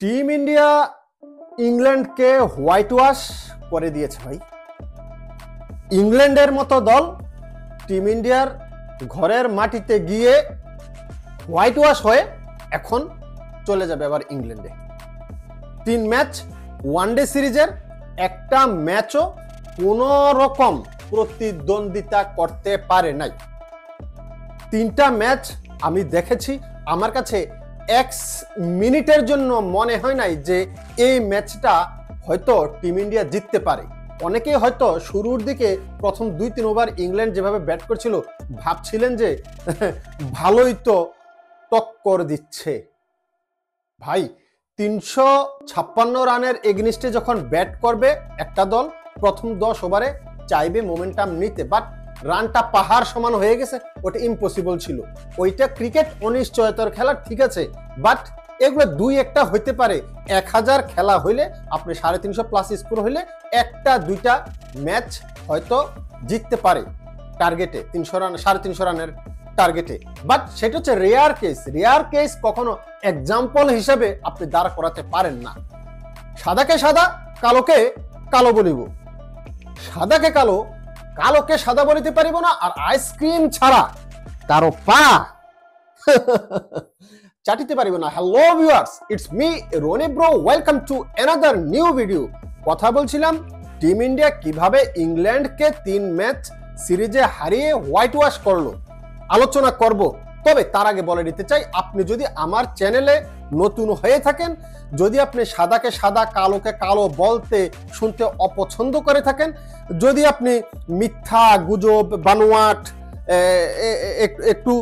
Team India ইংল্যান্ডকে white wash করে দিয়েছে ভাই। ইংল্যান্ডের মতো দল টিম ইন্ডিয়ার ঘরের মাটিতে গিয়ে হোয়াইট ওয়াশ হয়ে এখন চলে যাবে আবার ইংল্যান্ডে। 3 ম্যাচ ওয়ানডে সিরিজের একটা ম্যাচও কোনো রকম প্রতিদ্বন্দ্বিতা করতে পারে নাই। 3টা ম্যাচ আমি দেখেছি, আমার কাছে 1 মিনিটের জন্য মনে হয় নাই যে এই ম্যাচটা হয়তো টিম ইন্ডিয়া জিততে পারে। অনেকেই হয়তো শুরুর দিকে প্রথম 2-3 ওভার ইংল্যান্ড যেভাবে ব্যাট করছিল ভাবছিলেন যে ভালোই তো টক্কর দিচ্ছে। ভাই 356 রানের এগেনিস্টে যখন ব্যাট করবে একটা দল, প্রথম 10 ওভারে চাইবে মোমেন্টাম নিতে, বাট রানটা পাহাড় সমান হয়ে গেছে, ওটা ইম্পসিবল ছিল। ওইটা ক্রিকেট অনিশ্চয়তার খেলা, ঠিক আছে, বাট এগুলো 2-1টা হইতে পারে। 1000 খেলা হইলে আপনি 350+ স্কোর হইলে 1-2টা ম্যাচ হয়তো জিততে পারে টার্গেটে, 300 রান 350 রানের টার্গেটে, বাট সেটা হচ্ছে রেয়ার কেস। রেয়ার কেস কখনো এক্সাম্পল হিসেবে আপনি দাঁড় করাতে পারেন না। সাদাকে সাদা, কালোকে কালো বলিব, সাদাকে কালো, কালোকে সাদা বলিতে পারিব না, আর আইসক্রিম ছাড়া কারো পা চাটিতে পারিব না। Hello viewers, it's me Rony bro, welcome to another new video. কথা বলছিলাম টিম ইন্ডিয়া কিভাবে ইংল্যান্ডকে 3 ম্যাচ সিরিজে হারিয়ে হোয়াইট ওয়াশ করলো, আলোচনা করব। তবে তার আগে বলে দিতে চাই, আপনি যদি আমার চ্যানেলে নতুন হয়ে থাকেন, যদি আপনি সাদাকে সাদা কালোকে কালো বলতে শুনতে অপছন্দ করে থাকেন, যদি আপনি মিথ্যা গুজব বানোয়াট একটু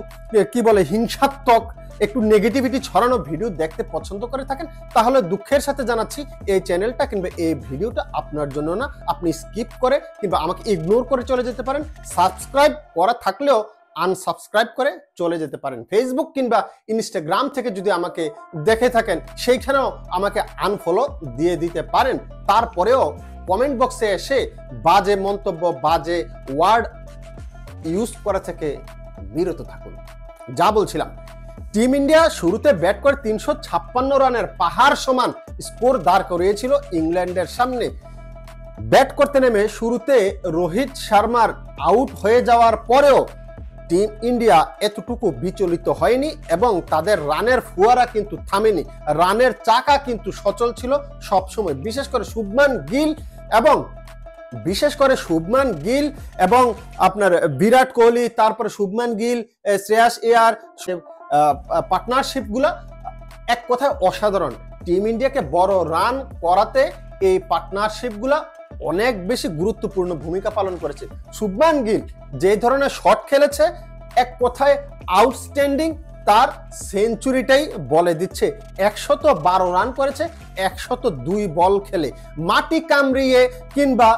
কি বলে হিংসাত্মক একটু নেগেটিভিটি ছড়ানো ভিডিও দেখতে পছন্দ করে থাকেন, তাহলে দুঃখের সাথে জানাচ্ছি এই চ্যানেলটা কিংবা এই ভিডিওটা আপনার জন্য না। আপনি স্কিপ করে কিংবা আমাকে ইগনোর করে চলে যেতে পারেন। সাবস্ক্রাইব করা থাকলেও আনসাবস্ক্রাইব করে চলে যেতে পারেন। ফেসবুক কিংবা ইনস্টাগ্রাম থেকে যদি আমাকে দেখে থাকেন, সেইখানেও আমাকে আনফলো দিয়ে দিতে পারেন। তারপরেও কমেন্ট বক্সে এসে বাজে মন্তব্য, বাজে ওয়ার্ড ইউজ করা থেকে বিরত থাকুন। যা বলছিলাম, টিম ইন্ডিয়া শুরুতে ব্যাট করে 356 রানের পাহাড় সমান স্কোর দাঁড় করিয়েছিল ইংল্যান্ডের সামনে। ব্যাট করতে নেমে শুরুতে রোহিত শর্মার আউট হয়ে যাওয়ার পরেও টিম ইন্ডিয়া এতটুকু বিচলিত হয়নি এবং তাদের রানের ফুয়ারা কিন্তু থামেনি। রানের চাকা কিন্তু সচল ছিল সবসময়, বিশেষ করে শুভমান গিল এবং আপনার বিরাট কোহলি, তারপরে শুভমান গিল, শ্রেয়াস আয়ার পার্টনারশিপগুলা এক কথায় অসাধারণ। টিম ইন্ডিয়াকে বড় রান করাতে এই পার্টনারশিপগুলা অনেক বেশি গুরুত্বপূর্ণ ভূমিকা পালন করেছে। শুভমান গিল যে ধরনের শট খেলেছে, এক কথায় আউটস্ট্যান্ডিং, তার সেঞ্চুরিটাই বলে দিচ্ছে। 112 রান করেছে 102 বল খেলে। মাটি কামড়িয়ে কিংবা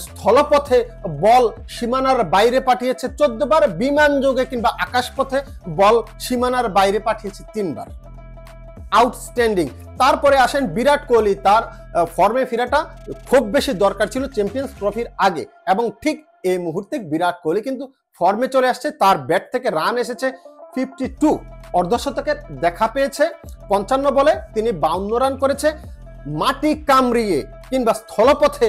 স্থলপথে বল সীমানার বাইরে পাঠিয়েছে 14 বার, বিমান যোগে কিংবা আকাশপথে বল সীমানার বাইরে পাঠিয়েছে 3 বার। আউটস্ট্যান্ডিং। তারপরে আসেন বিরাট কোহলি, তার ফর্মে ফেরাটা খুব বেশি দরকার ছিল চ্যাম্পিয়ন্স ট্রফির আগে, এবং ঠিক এই মুহূর্তে বিরাট কোহলি কিন্তু ফর্মে চলে আসছে। তার ব্যাট থেকে রান এসেছে 52, অর্ধশতকের দেখা পেয়েছে। 55 বলে তিনি 52 রান করেছে। মাটি কামড়িয়ে কিংবা স্থলপথে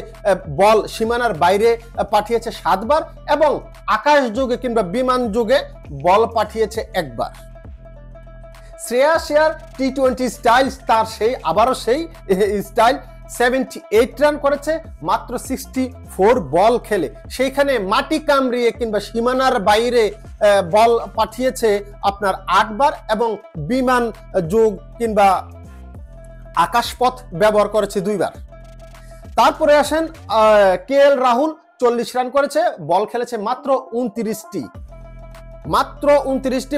বল সীমানার বাইরে পাঠিয়েছে 7 বার এবং আকাশ যোগে কিংবা বিমান যোগে বল পাঠিয়েছে 1 বার। শ্রেয়াস আয়ার টি20 স্টাইল, তার আবারও সেই স্টাইল, 78 রান করেছে মাত্র 64 বল খেলে। সেইখানে মাটি কামড়িয়ে কিংবা সীমানার বাইরে বল পাঠিয়েছে আপনার 8 বার এবং বিমান যোগ কিংবা আকাশপথ ব্যবহার করেছে 2 বার। তারপরে আসেন কেএল রাহুল, 40 রান করেছে, বল খেলেছে মাত্র 29টি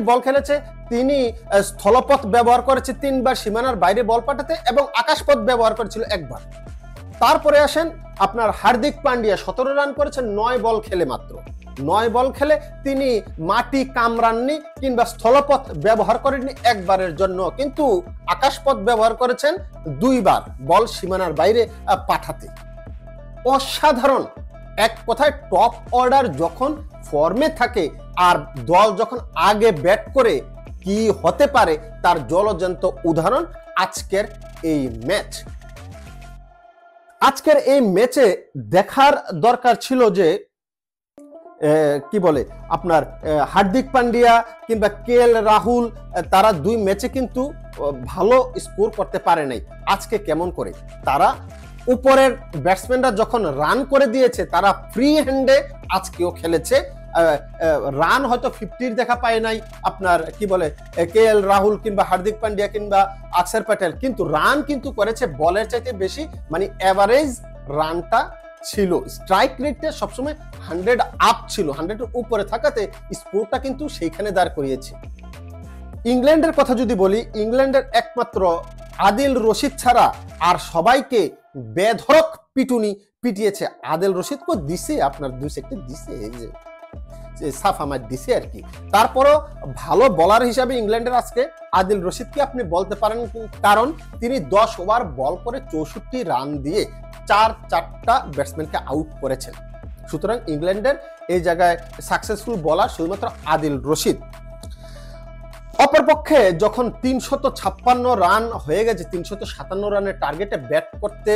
বল খেলেছে। তিনি স্থলপথ ব্যবহার করেছে 3 বার সীমানার বাইরে বল পাঠাতে এবং আকাশপথ ব্যবহার করেছিল 1 বার। তারপরে আসেন আপনার হার্দিক পান্ডিয়া, 17 রান করেছেন 9 বল খেলে, মাত্র 9 বল খেলে। তিনি মাটি কামড়াননি কিংবা স্থলপথ ব্যবহার করেননি 1 বারের জন্য, কিন্তু আকাশপথ ব্যবহার করেছেন 2 বার বল সীমানার বাইরে পাঠাতে। অসাধারণ, এক কথায় টপ অর্ডার যখন ফর্মে থাকে আর দল যখন আগে ব্যাট করে কি হতে পারে তার জ্বলজ্যান্ত উদাহরণ আজকের এই ম্যাচ। আজকের এই ম্যাচে দেখার দরকার ছিল যে কি বলে আপনার হার্দিক পান্ডিয়া কিংবা KL রাহুল তারা দুই ম্যাচে কিন্তু ভালো স্কোর করতে পারে নাই। আজকে কেমন করে তারা উপরের ব্যাটসম্যানরা যখন রান করে দিয়েছে তারা ফ্রি হ্যান্ডে আজকেও খেলেছে। রান হয়তো 50 দেখা পায় নাই আপনার কি বলে KL রাহুল কিংবা হার্দিক পান্ডিয়া কিংবা অক্ষর প্যাটেল, কিন্তু রান কিন্তু করেছে বলের চাইতে বেশি, মানে এভারেজ রানটা ছিল। স্ট্রাইক রেটটা সবসময় 100 আপ ছিল, 100 এর উপরে থাকাতে স্কোরটা কিন্তু সেইখানে দাঁড় করিয়েছে। ইংল্যান্ডের কথা যদি বলি, ইংল্যান্ডের একমাত্র আদিল রশিদ ছাড়া আর সবাইকে বেধড়ক পিটুনি পিটিয়েছে। আদিল রশিদকে দিছে আপনার 2 সেক্টর দিছে, এই যে সাফা মার দিছে আর কি। তারপরও ভালো বোলার হিসাবে ইংল্যান্ডের আজকে আদিল রশিদকে আপনি বলতে পারেন, কারণ তিনি 10 ওভার বল করে 64 রান দিয়ে 4টা ব্যাটসম্যানকে আউট করেছেন। সুতরাং ইংল্যান্ডের এই জায়গায় সাকসেসফুল বোলার শুধুমাত্র আদিল রশিদ। অপরপক্ষে যখন 356 রান হয়ে গেছে, 357 রানের টার্গেটে ব্যাট করতে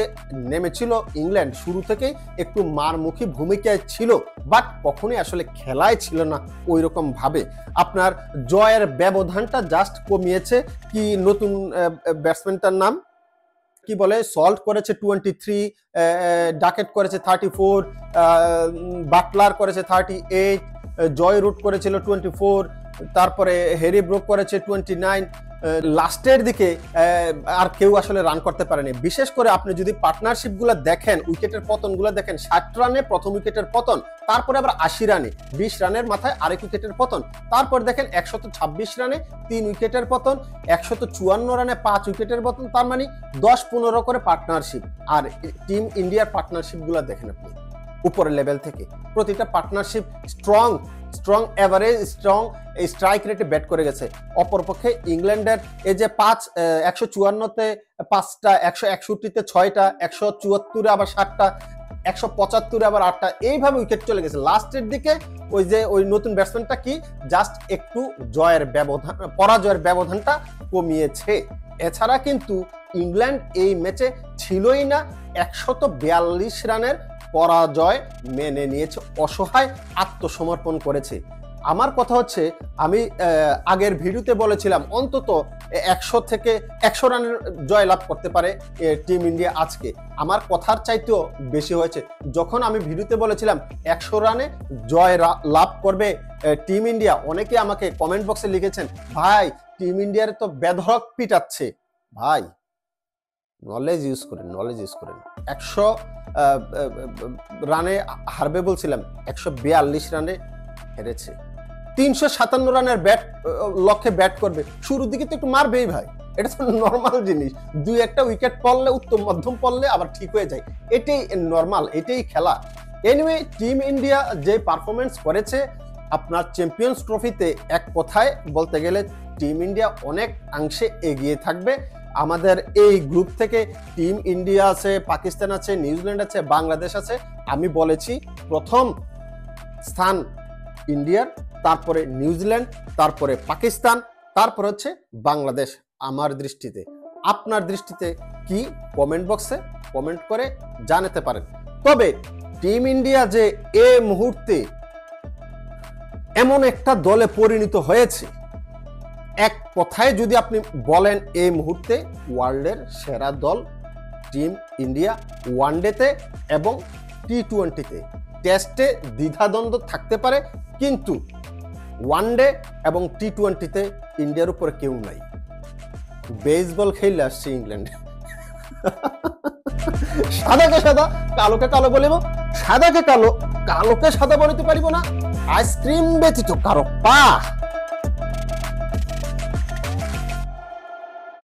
নেমেছিল ইংল্যান্ড, শুরু থেকেই একটু মারমুখী ভূমিকায় ছিল, বাট কখনোই আসলে খেলায় ছিল না ওই রকম ভাবে। আপনার জয়ের ব্যবধানটা জাস্ট কমিয়েছে কি, নতুন ব্যাটসম্যানটার নাম কি বলে, সল্ট করেছে 23, ডাকেট করেছে 34, বাটলার করেছে 38, জয় রুট করেছিল 24, তারপরে হ্যারি ব্রুক করেছে 29। লাস্টের দিকে আর কেউ আসলে রান করতে পারেনি। বিশেষ করে আপনি যদি পার্টনারশিপগুলো দেখেন, উইকেটের পতনগুলো দেখেন, 60 রানে প্রথম উইকেটের পতন, তারপরে আবার 80 রানে 20 রানের মাথায় আরেক উইকেটের পতন, তারপর দেখেন 126 রানে 3 উইকেটের পতন, 154 রানে 5 উইকেটের পতন, তার মানে 10-15 করে পার্টনারশিপ। আর টিম ইন্ডিয়ার পার্টনারশিপগুলো দেখেন আপনি উপরের লেভেল থেকে, প্রতিটা partnership strong average, strong strike রেটে ব্যাট করে গেছে। অপরপক্ষে ইংল্যান্ডের এই যে 154-তে 5টা, 161-তে 6টা, 174-এ আবার 7টা, 175-এ আবার 8টা, এইভাবে উইকেট চলে গেছে। লাস্টের দিকে ওই নতুন ব্যাটসম্যানটা কি জাস্ট একটু পরাজয়ের ব্যবধানটা কমিয়েছে। এছাড়া কিন্তু ইংল্যান্ড এই ম্যাচে ছিলই না, 142 রানের পরাজয় মেনে নিয়েছে, অসহায় আত্মসমর্পণ করেছে। আমার কথা হচ্ছে, আমি আগের ভিডিওতে বলেছিলাম অন্তত 100 থেকে 100 রানের জয় লাভ করতে পারে টিম ইন্ডিয়া আজকে। আমার কথার চাইতেও বেশি হয়েছে। যখন আমি ভিডিওতে বলেছিলাম 100 রানে জয় লাভ করবে টিম ইন্ডিয়া, অনেকে আমাকে কমেন্ট বক্সে লিখেছেন, ভাই টিম ইন্ডিয়ার তো বেধড়ক পিটাচ্ছে। ভাই নলেজ ইউজ করেন, 100 রানে হারবে বলছিলাম, 142 রানে হেরেছে। 357 রানের লক্ষ্যে ব্যাট করবে, শুরুর দিকে তো একটু মারবেই ভাই, এটা তো নর্মাল জিনিস। 2-1টা উইকেট পড়লে, উত্তম মধ্যম পড়লে আবার ঠিক হয়ে যায়, এটাই নর্মাল, এটাই খেলা। এনিওয়ে, টিম ইন্ডিয়া যে পারফরমেন্স করেছে আপনার চ্যাম্পিয়ন্স ট্রফিতে, এক কথায় বলতে গেলে টিম ইন্ডিয়া অনেক অংশে এগিয়ে থাকবে। আমাদের এই গ্রুপ থেকে টিম ইন্ডিয়া আছে, পাকিস্তান আছে, নিউজিল্যান্ড আছে, বাংলাদেশ আছে। আমি বলেছি প্রথম স্থান ইন্ডিয়ার, তারপরে নিউজিল্যান্ড, তারপরে পাকিস্তান, তারপর হচ্ছে বাংলাদেশ আমার দৃষ্টিতে। আপনার দৃষ্টিতে কি, কমেন্ট বক্সে কমেন্ট করে জানাতে পারেন। তবে টিম ইন্ডিয়া যে এই মুহূর্তে এমন একটা দলে পরিণত হয়েছে, এক কথায় যদি আপনি বলেন এই মুহূর্তে ওয়ার্ল্ডের সেরা দল টিম ইন্ডিয়া, ওয়ানডেতে এবং টি20তে। টেস্টে দ্বিধাদ্বন্দ্ব থাকতে পারে, কিন্তু ওয়ানডে এবং টি20তে ইন্ডিয়ার উপরে কেউ নাই। বেসবল খেললে আসছে ইংল্যান্ড। সাদাকে সাদা, কালোকে কালো বলিব, সাদাকে কালো, কালোকে সাদা বলিতে পারিব না, আইসক্রিম ব্যতীত কারো পা